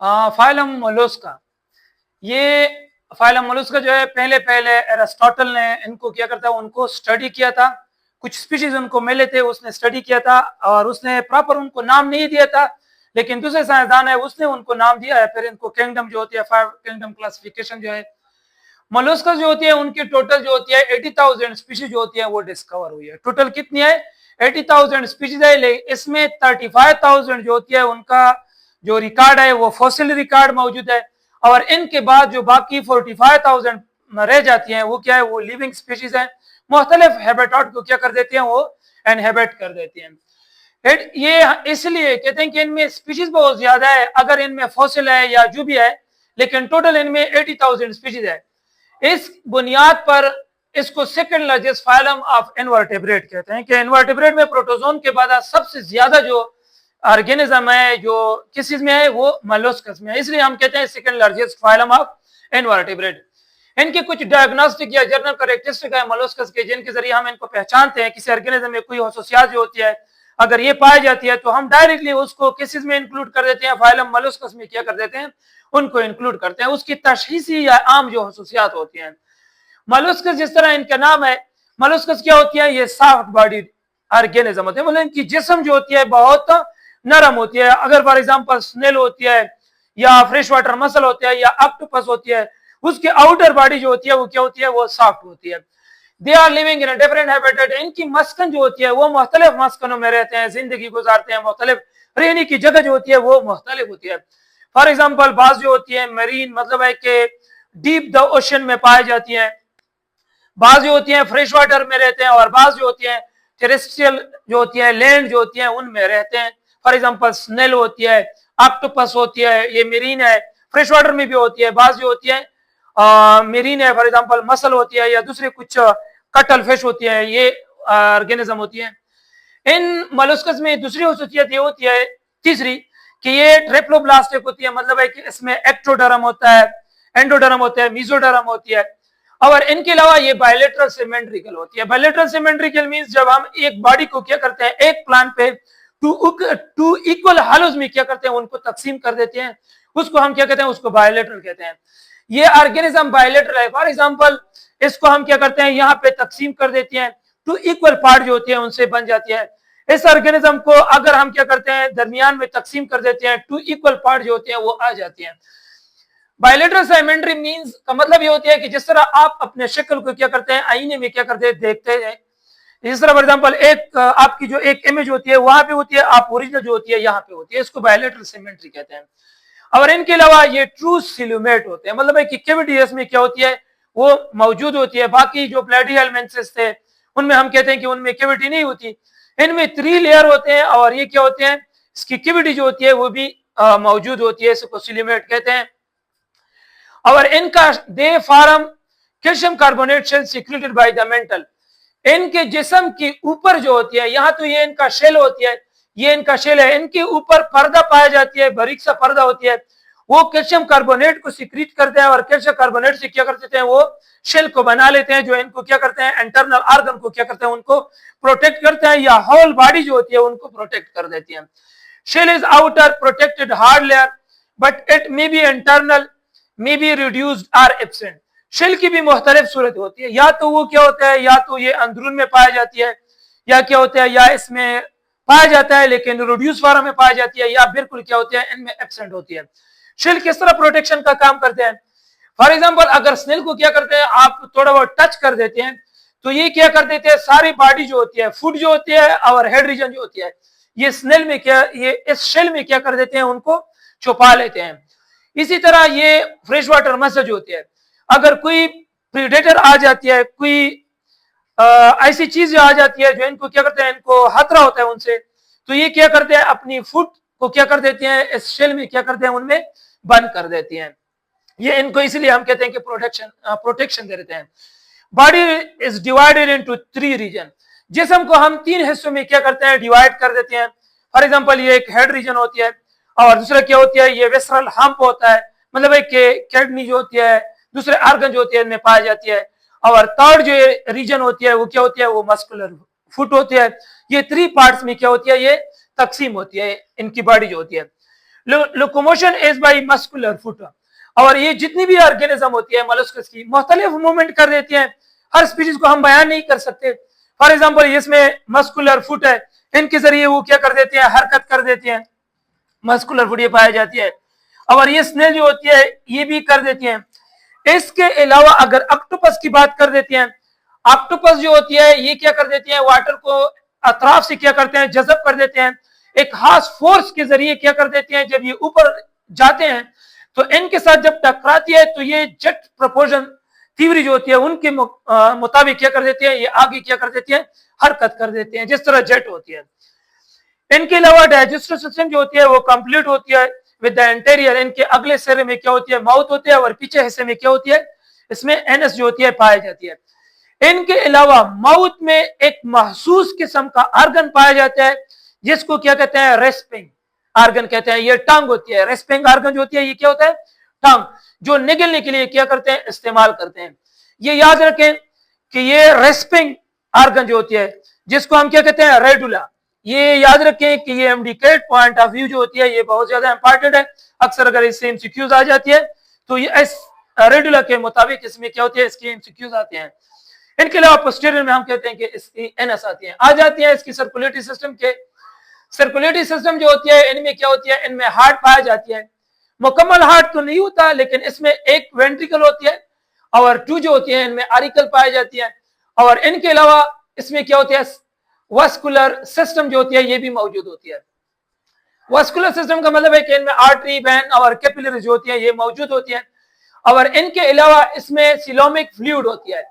Phylum Mollusca. ये phylum Mollusca जो है पहले पहले एरिस्टोटल ने इनको क्या करता है, उनको स्टडी किया था। कुछ स्पीशीज उनको मिले थे, उसने स्टडी किया था और उसने प्रॉपर उनको नाम नहीं दिया था, लेकिन दूसरे साइंसदान है उसने उनको नाम दिया है। फिर इनको किंगडम जो होती है, 5 किंगडम क्लासिफिकेशन जो है मोलस्का जो होती है उनकी टोटल जो होती है 80,000 स्पीशीज जो होती है वो डिस्कवर हुई है। टोटल कितनी है? 80,000 स्पीशीज है। इसमें 35,000 जो होती है उनका जो रिकॉर्ड है वो फॉसिल रिकॉर्ड मौजूद है, और इनके बाद जो बाकी 45,000 रह जाती हैं वो क्या है, वो लिविंग स्पीशीज है। मुख्तलिफ हैबिटेट को क्या कर देती हैं, वो इनहेबिट कर देती हैं। ये इसलिए कहते हैं कि इनमें स्पीशीज बहुत ज्यादा है, अगर इनमें फॉसिल है या जो भी है, लेकिन टोटल इनमें 80,000 स्पीशीज है। इस बुनियाद पर इसको सेकंड लार्जेस्ट फाइलम ऑफ इनवर्टेब्रेट कहते हैं कि इनवर्टेब्रेट में प्रोटोजोन के बाद सबसे ज्यादा जो ऑर्गेनिज्म है जो किस चीज में है, वो मोलस्कस में है, इसलिए हम कहते हैं सेकंड लार्जेस्ट फाइलम ऑफ इनवर्टेब्रेट। इनके कुछ डायग्नोस्टिक या जनरल कैरेक्टरिस्टिक है मोलस्कस के, जिनके जरिए हम इनको पहचानते हैं। किसी ऑर्गेनिज्म में कोई खसूसियात जो होती है अगर ये पाई जाती है तो हम डायरेक्टली उसको किस चीज में इंक्लूड कर देते हैं, फाइलम मोलस्कस में क्या कर देते हैं, उनको इंक्लूड करते हैं। उसकी तशखीसी या आम जो खसूसियात होती हैं, मोलस्कस जिस तरह इनका नाम है, मोलस्कस क्या होती है, ये सॉफ्ट बॉडी ऑर्गेनिज्म होते हैं, मतलब इनकी जिस्म जो होती है बहुत नरम होती है। अगर फॉर एग्जांपल स्नेल होती है या फ्रेश वाटर मसल होती है या ऑक्टोपस होती है, उसकी आउटर बॉडी जो होती है वो क्या होती है, वो सॉफ्ट होती है। They are living in different habitat. इनकी मस्कन जो होती है वो मुख्तलिफ मस्कनों में रहते हैं, जिंदगी गुजारते हैं, मुख्तलिफ रहने की जगह जो होती है वो मुख्तलिफ होती है। फॉर एग्जाम्पल बाज जो होती है मरीन, मतलब है कि डीप द ओशन में पाई जाती है, बाज जो होती है फ्रेश वाटर में रहते हैं, और बाज जो होती है टेरेस्ट्रियल जो होती है लैंड जो होती है उनमें रहते हैं। फॉर एग्जाम्पल स्नेल होती है, ऑक्टोपस होती है, ये मेरीन है, फ्रेश वाटर में भी होती है। बाज जो होती है मेरीन है, फॉर एग्जाम्पल मसल होती है, या दूसरे कुछ कटल फिश होती है, ये ऑर्गेनिज्म होती है। इन मोलस्कस में दूसरी खसूसियत ये होती है, तीसरी, कि ये ट्रेप्लोब्लास्टिक होती है, मतलब है कि इसमें एक्टोडर्म होता है, एंडोडर्म होता है, मेसोडर्म होती है, और इनके अलावा ये बायलेटरल सिमेट्रिकल होती है। बायलेटरल सिमेट्रिकल मींस जब हम एक बॉडी को क्या करते हैं, एक प्लांट पे टू इक्वल हालोज में क्या करते हैं, उनको तकसीम कर देते हैं, उसको हम क्या कहते हैं, उसको बायलेटरल कहते हैं। ये ऑर्गेनिज्म बायलेटरल है। फॉर एग्जांपल इसको हम क्या करते हैं, यहाँ पे तकसीम कर देते हैं, टू इक्वल पार्ट जो होती है उनसे बन जाती है। इस ऑर्गेनिज्म को अगर हम क्या करते हैं, दरमियान में तकसीम कर देते हैं, टू इक्वल पार्ट जो होते हैं वो आ जाती हैं। बायलेटरल सिमेट्री मींस का मतलब ये होती है कि जिस तरह आप अपने शक्ल को क्या करते हैं, आईने में क्या करते हैं, देखते हैं, इस तरह फॉर एग्जांपल एक आपकी जो एक इमेज होती है वहां पे होती है, आप ओरिजिनल जो होती है यहाँ पे होती है, इसको बायलेटरल सिमेट्री कहते हैं। और इनके अलावा ये ट्रू सिलुमेट होते हैं, मतलब है कि कैविटी इसमें क्या होती है, वो मौजूद होती है। बाकी जो प्लेटिहेलमेंथेस थे उनमें हम कहते हैं कि उनमें कैविटी नहीं होती, इनमें 3 लेयर होते हैं, और ये क्या होते हैं, इसकी कैविटी जो होती है वो भी मौजूद होती है, इसको सिलुमेट कहते हैं। और इनका they form calcium carbonate shell secreted by the mantle. इनके जिस्म के ऊपर जो होती है, यहाँ तो ये इनका शेल होती है, ये इनका शेल है, इनके ऊपर पर्दा पाया जाती है, बारीक सा पर्दा होती है, वो कैल्शियम कार्बोनेट को सिक्रीट करते हैं, और कैल्शियम कार्बोनेट से क्या करते हैं, वो शेल को बना लेते हैं, जो इनको क्या करते हैं, इंटरनल ऑर्गन को क्या करते हैं, उनको प्रोटेक्ट करते हैं, या होल बॉडी जो होती है उनको प्रोटेक्ट कर देती है। Shell is outer protected hard layer, but it may be internal, may be reduced और एब्सेंट। शेल की भी मुख्तलिफ सूरत होती है, या तो वो क्या होता है, या तो ये अंदरून में पाई जाती है, या क्या होता है, या इसमें पाया जाता है लेकिन रिड्यूस फॉर्म में पाई जाती है, या बिल्कुल क्या होती है, इनमें एब्सेंट होती है। शेल किस तरह प्रोटेक्शन का काम करते हैं, फॉर एग्जांपल अगर स्नेल को क्या करते हैं, आप थोड़ा बहुत टच कर देते हैं तो ये क्या कर देते हैं, सारी बॉडी जो होती है, फुट जो होती है और हेड रीजन जो होती है, ये स्नेल में क्या, ये इस शेल में क्या कर देते हैं, उनको छुपा लेते हैं। इसी तरह ये फ्रेश वाटर मसल जो होती है, अगर कोई प्रीडेटर आ जाती है, कोई ऐसी चीज आ जाती है जो इनको क्या करते हैं, इनको खतरा होता है उनसे, तो ये क्या करते हैं, अपनी फुट को क्या कर देते हैं, इस शेल में क्या करते हैं, उनमें बंद कर देती हैं। ये इनको इसलिए हम कहते हैं कि प्रोटेक्शन दे देते हैं। Body is divided into 3 region. जिस्म को हम 3 हिस्सों में क्या करते हैं, डिवाइड कर देते हैं। फॉर एग्जांपल ये एक हेड रीजन होती है, और दूसरा क्या होती है, ये विसरल हम्प होता है, मतलब है कि किडनी जो होती है, दूसरे ऑर्गन जो होती है इनमें पाई जाती है, और थर्ड जो रीजन होती है वो क्या होती है, वो मस्कुलर फुट होती है। ये 3 पार्ट्स में क्या होती है, ये तकसीम होती है इनकी बॉडी जो होती है। Locomotion is by muscular foot. और ये जितनी भी ऑर्गेनिज्म होती है मोलस्कस की मुख्तलिफ मूवमेंट कर देती है, हर स्पीशीज को हम बयान नहीं कर सकते। फॉर एग्जाम्पल इसमें मस्कुलर फुट है, इनके जरिए वो क्या कर देते हैं, हरकत कर देते हैं, मस्कुलर फुट ये पाई जाती है। और ये स्नेल जो होती है ये भी कर देती है। इसके अलावा अगर ऑक्टोपस की बात कर देते हैं, ऑक्टोपस जो होती है ये क्या कर देती है, वाटर को अतराफ से क्या करते हैं, जज़ब कर देते हैं, एक खास फोर्स के जरिए क्या कर देते हैं, जब ये ऊपर जाते हैं तो इनके साथ जब टकराती है तो ये जेट प्रोपोर्शन थ्योरी जो होती है उनके मुताबिक क्या कर देते हैं, ये आगे क्या कर देती है, हरकत कर देते हैं, जिस तरह जेट होती है। इनके अलावा डाइजेस्टिव सिस्टम जो होती है वो कंप्लीट होती है विद द इंटीरियर। इनके अगले सिरे में क्या होती है, माउथ होती है, और पीछे हिस्से में क्या होती है, इसमें एनस जो होती है पाई जाती है। इनके अलावा माउथ में एक महसूस किस्म का आर्गन पाया जाता है जिसको क्या कहते हैं, रेस्पिंग आर्गन कहते हैं। ये टंग होती है, रेस्पिंग आर्गन जो होती है ये क्या होता है, टंग, जो निगलने के लिए क्या करते हैं, इस्तेमाल करते हैं। ये याद रखें कि ये रेस्पिंग आर्गन जो होती है जिसको हम क्या कहते हैं, रेडुला, ये याद रखें कि ये एमडीकेट पॉइंट ऑफ व्यू जो होती है ये बहुत ज्यादा इंपॉर्टेंट है। अक्सर अगर इससे एमसीक्यूज आ जाती है तो ये इस रेडुला के मुताबिक इसमें क्या होती है, इसके एमसीक्यूज आते हैं। इनके अलावा पोस्टीरियर में हम कहते हैं कि इसकी एनएस आती है, आ जाती है इसकी सर्कुलेटरी सिस्टम के। सर्कुलेटरी सिस्टम जो होती है इनमें क्या होती है, इनमें हार्ट पाया जाती है। मुकम्मल हार्ट तो नहीं होता लेकिन इसमें एक वेंट्रिकल होती है और टू जो होती है इनमें आरिकल पाई जाती है। और इनके अलावा इसमें क्या होती है, वास्कुलर सिस्टम जो होती है ये भी मौजूद होती है। वास्कुलर सिस्टम का मतलब है कि इनमें आर्टरी, वेन और कैपिलरी जो होती है ये मौजूद होती है। और इनके अलावा इसमें सिलोमिक फ्लूइड होती है,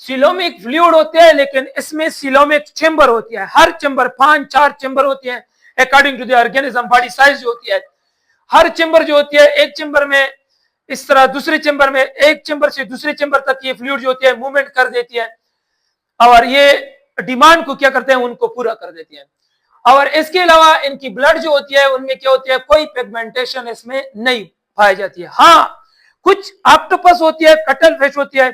सिलोमिक फ्लूइड होते हैं लेकिन इसमें सिलोमिक चेंबर होती है। हर चेंबर 5-4 चेंबर होती है according to the organism. Body size जो होती है, हर चेंबर जो होती है, एक चेंबर में इस तरह, दूसरे चेंबर में, एक चेंबर से दूसरे चेंबर तक ये फ्लूइड जो होती है मूवमेंट कर देती है और ये डिमांड को क्या करते हैं, उनको पूरा कर देती है। और इसके अलावा इनकी ब्लड जो होती है उनमें क्या होती है, कोई पिगमेंटेशन इसमें नहीं पाई जाती है। हाँ, कुछ ऑक्टोपस होती है, कटल फिश होती है,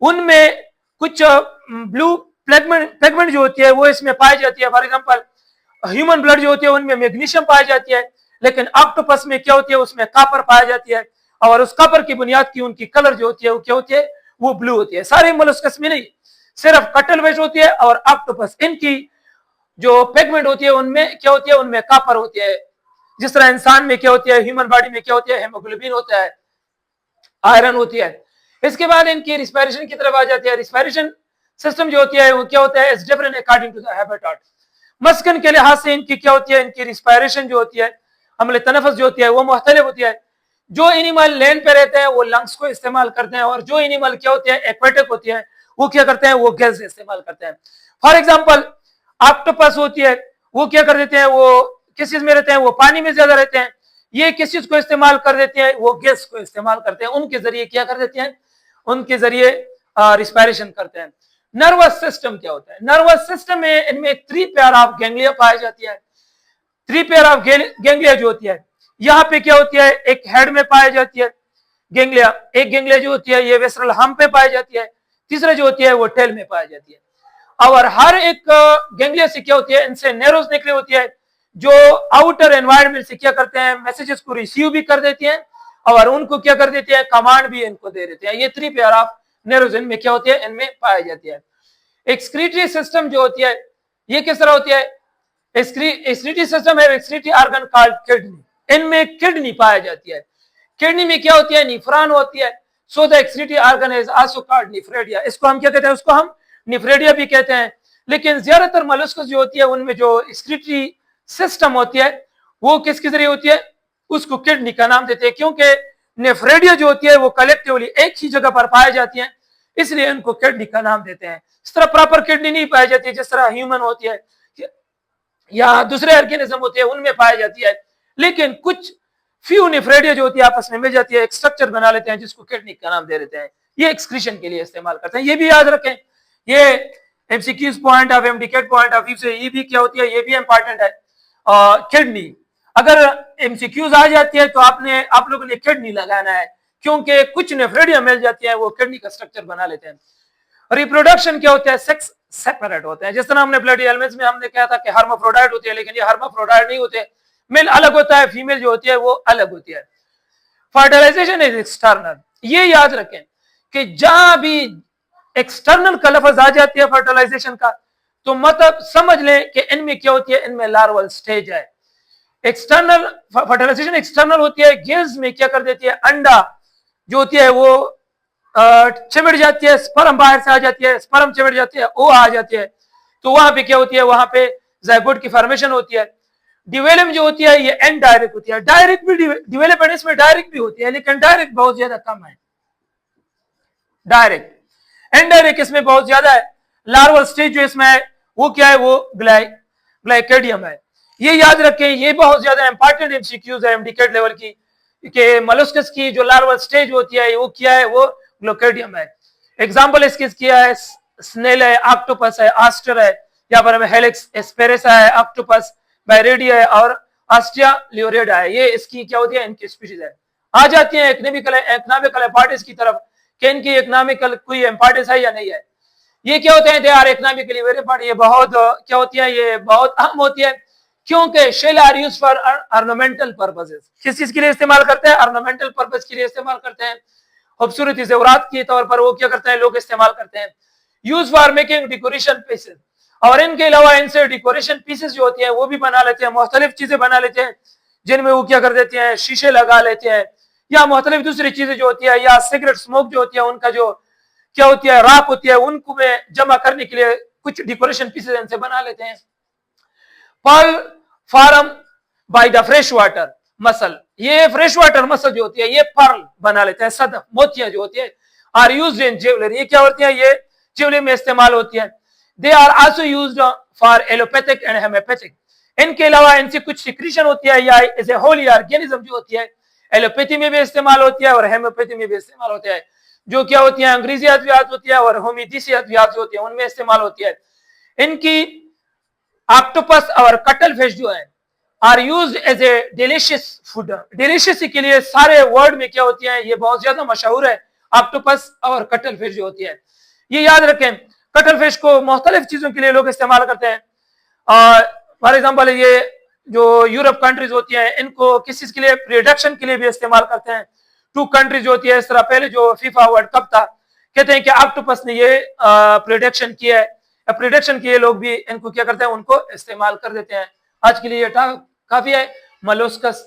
उनमें कुछ ब्लू पिगमेंट जो होती है वो इसमें पाई जाती है। फॉर एग्जांपल ह्यूमन ब्लड जो होती है उनमें मैग्नीशियम पाई जाती है, लेकिन ऑक्टोपस में क्या होती है, उसमें कॉपर पाई जाती है। और उस कॉपर की बुनियाद की उनकी कलर जो होती है वो क्या होती है, वो ब्लू होती है। सारे मोलस्कस में नहीं, सिर्फ कटल फिश होती है और ऑक्टोपस, इनकी जो पिगमेंट होती है उनमें क्या होती है, उनमें कॉपर होती है। जिस तरह इंसान में क्या होती है, ह्यूमन बॉडी में क्या होती है, हेमोग्लोबिन होता है, आयरन होती है। इसके बाद इनकी रिस्पायरेशन की तरफ आ जाती है। रिस्पायरेशन सिस्टम जो होती है वो क्या होता है, is different according to the habitat. मस्कन के लिहाज से इनकी क्या होती है, इनकी रिस्पायरेशन जो होती है, अमल तनफस जो होती है वो मुख्तलिफ होती है। जो एनिमल लैंड पे रहते हैं वो लंग्स को इस्तेमाल करते हैं और जो एनिमल क्या होते हैं, एक्वेटिक होती है, वो क्या करते हैं, वो गैस इस्तेमाल करते हैं। फॉर एग्जाम्पल ऑक्टोपस होती है वो क्या कर देते हैं, वो किस चीज में रहते हैं, वो पानी में ज्यादा रहते हैं। ये किस चीज को इस्तेमाल कर देते हैं, वो गैस को इस्तेमाल करते हैं, उनके जरिए क्या कर देते हैं, उनके जरिए रिस्पायरेशन करते हैं। नर्वस सिस्टम क्या होता है, नर्वस सिस्टम में इनमें 3 पेयर ऑफ गैंग्लिया पाई जाती है। 3 पेयर ऑफ गैंग्लिया जो होती है यहाँ पे क्या होती है, एक हेड में पाई जाती है गैंग्लिया, एक गैंग्लिया जो होती है ये वेस्ट्रल हम्प पे पाई जाती है, तीसरा जो होती है वो टेल में पाई जाती है। और हर एक गैंग्लिया से क्या होती है, इनसे नेरोस निकली होती है जो आउटर एनवायरनमेंट से क्या करते हैं, मैसेजेस को रिसीव भी कर देती हैं और उनको क्या कर देते हैं, कमांड भी इनको दे देते हैं। ये 3 पेयर ऑफ नेरोस इनमें क्या होती है, इनमें पाई जाती है। एक्सक्रीटरी सिस्टम जो होती है ये किस तरह होती है, एक्सक्रीटरी सिस्टम है एक्सक्रीटरी ऑर्गन कॉल्ड किडनी, इनमें किडनी पाई जाती है। किडनी में क्या होती है, निफ्रॉन होती है। So the excretory organ is also called nephridia, इसको हम क्या कहते हैं, उसको हम निफ्रेडिया भी कहते हैं। लेकिन ज्यादातर मोलस्कस जो होती है उनमें जो एक्सक्रीटरी सिस्टम होती है वो किसके जरिए होती है, उसको किडनी का नाम देते हैं, क्योंकि नेफ्रेडिया जो होती है वो कलेक्टिवली एक ही जगह पर पाई जाती है, इसलिए इनको किडनी का नाम देते हैं। इस तरह प्रॉपर किडनी नहीं पाई जाती जिस तरह ह्यूमन होती है या दूसरे ऑर्गेनिज्म होते हैं उनमें पाई जाती है। लेकिन कुछ फ्यू नेफ्रेडिया जो होती है आपस में मिल जाती है, एक स्ट्रक्चर बना लेते हैं जिसको किडनी का नाम दे देते हैं। ये एक्सक्रीशन के लिए इस्तेमाल करते हैं। ये भी याद रखें, ये MCQs point of MDCAT point of view से ये भी क्या होती है, ये भी इंपॉर्टेंट है। किडनी अगर एमसीक्यूज आ जाती है तो आप लोगों ने किडनी लगाना है, क्योंकि कुछ नेफ्रेडिया मिल जाती है वो किडनी का स्ट्रक्चर बना लेते हैं। रिप्रोडक्शन क्या होता है, सेक्स सेपरेट होते हैं। जिस तरह हमने ब्लडी एलिमेंट्स में हमने कहा था कि हर्माफ्रोडाइट होते हैं, लेकिन ये हर्माफ्रोडाइट नहीं होते, मेल अलग होता है, फीमेल जो होती है वो अलग होती है। फर्टिलाइजेशन इज एक्सटर्नल, ये याद रखें कि जहां भी एक्सटर्नल का लफ्ज आ जाती है फर्टिलाइजेशन का, तो मतलब समझ लें कि इनमें क्या होती है, इनमें लार्वल स्टेज है। एक्सटर्नल फर्टिलाइजेशन एक्सटर्नल होती है, गिल्स में क्या कर देती है, अंडा जो होती है वो चिमट जाती है, स्पर्म बाहर से आ जाती है, स्पर्म चिमट जाती है, वो आ जाती है, तो वहां पे क्या होती है, वहां पे जायगोट की फॉर्मेशन होती है। डिवेलप जो होती है ये इनडायरेक्ट होती है, डायरेक्ट भी डिवेलपमेंट इसमें डायरेक्ट भी होती है, लेकिन डायरेक्ट बहुत ज्यादा कम है। डायरेक्ट इनडायरेक्ट इसमें बहुत ज्यादा है। लार्वल स्टेज जो इसमें है वो क्या है, वो ग्लाइकेडियम है। ये याद रखें, ये बहुत ज्यादा इंपॉर्टेंट एमसीक्यूज है एमडीकेट लेवल की, कि मोलस्कस की जो लार्वल स्टेज होती है वो क्या है, वो ग्लाइकेडियम है। एग्जांपल इसकी क्या है, स्नेल है, ऑक्टोपस है, आस्टर है, यहाँ पर हमें हेलिक्स एस्पेरेसा है, ऑक्टोपस बायरेडिया है और आस्ट्रिया लियोरेडा है। ये इसकी क्या होती है, इनकी स्पीशीज है। आ जाती है इकोनॉमिकल इंपॉर्टेंस की तरफ कि इनकी इकोनॉमिकल कोई इंपॉर्टेंस है या नहीं है। ये क्या होते हैं, they are economically very important, ये बहुत क्या होती है, ये बहुत अहम होती है, क्योंकि shell are used for ornamental purposes. किस चीज के लिए इस्तेमाल करते हैं, ऑर्नामेंटल पर्पस के लिए इस्तेमाल करते हैं, खूबसूरती ज़ेवरात के तौर पर वो क्या करते हैं, लोग इस्तेमाल करते हैं। Use for making decoration pieces, और इनके अलावा इनसे डेकोरेशन पीसेस जो होती हैं वो भी बना लेते हैं, मुख्तलिफ चीजें बना लेते हैं, जिनमें वो क्या कर देते हैं, शीशे लगा लेते हैं, या मुख्तलिफ दूसरी चीजें जो होती है, या सिगरेट स्मोक जो होती है उनका जो क्या होती है, राख होती है, उनको में जमा करने के लिए कुछ डेकोरेशन पीसेस इनसे बना लेते हैं। Pearl form by the fresh water mussel, ये फ्रेश वाटर मसल जो होती है ये पर्ल बना लेते हैं, सदफ मोतियां जो होती है, आर यूज्ड इन ज्वेलरी, ये क्या होती है, ये ज्वेलरी में इस्तेमाल होती है। They are also used for allopathic and homeopathic, इनके अलावा इनसे कुछ सिक्रीशन होती है या एज ए होली ऑर्गेनिज्म जो होती है, एलोपैथी में भी इस्तेमाल होती है और होम्योपैथी में भी इस्तेमाल होती है। जो क्या होती है, अंग्रेजी अद्वियात होती है और होम्योपैथी अद्वियात होती है, उनमें इस्तेमाल होती है। इनकी ऑक्टोपस और कटल फिश जो है are used as a delicious food, delicious के लिए सारे वर्ड में क्या होती है, ये बहुत ज्यादा मशहूर है, ऑक्टोपस और कटल फिश जो होती है। ये याद रखें, कटल फिश को मुख्तलिफ चीजों के लिए लोग इस्तेमाल करते हैं। फॉर एग्जाम्पल ये जो यूरोप कंट्रीज होती हैं इनको किस चीज के लिए, प्रोडक्शन के लिए भी इस्तेमाल करते हैं। 2 कंट्रीज होती है, इस तरह पहले जो फीफा वर्ल्ड कप था, कहते हैं कि ऑक्टोपस ने ये प्रोडक्शन किया है, प्रोडक्शन किए लोग भी इनको क्या करते हैं, उनको इस्तेमाल कर देते हैं। आज के लिए ये काफी है। मोलस्कस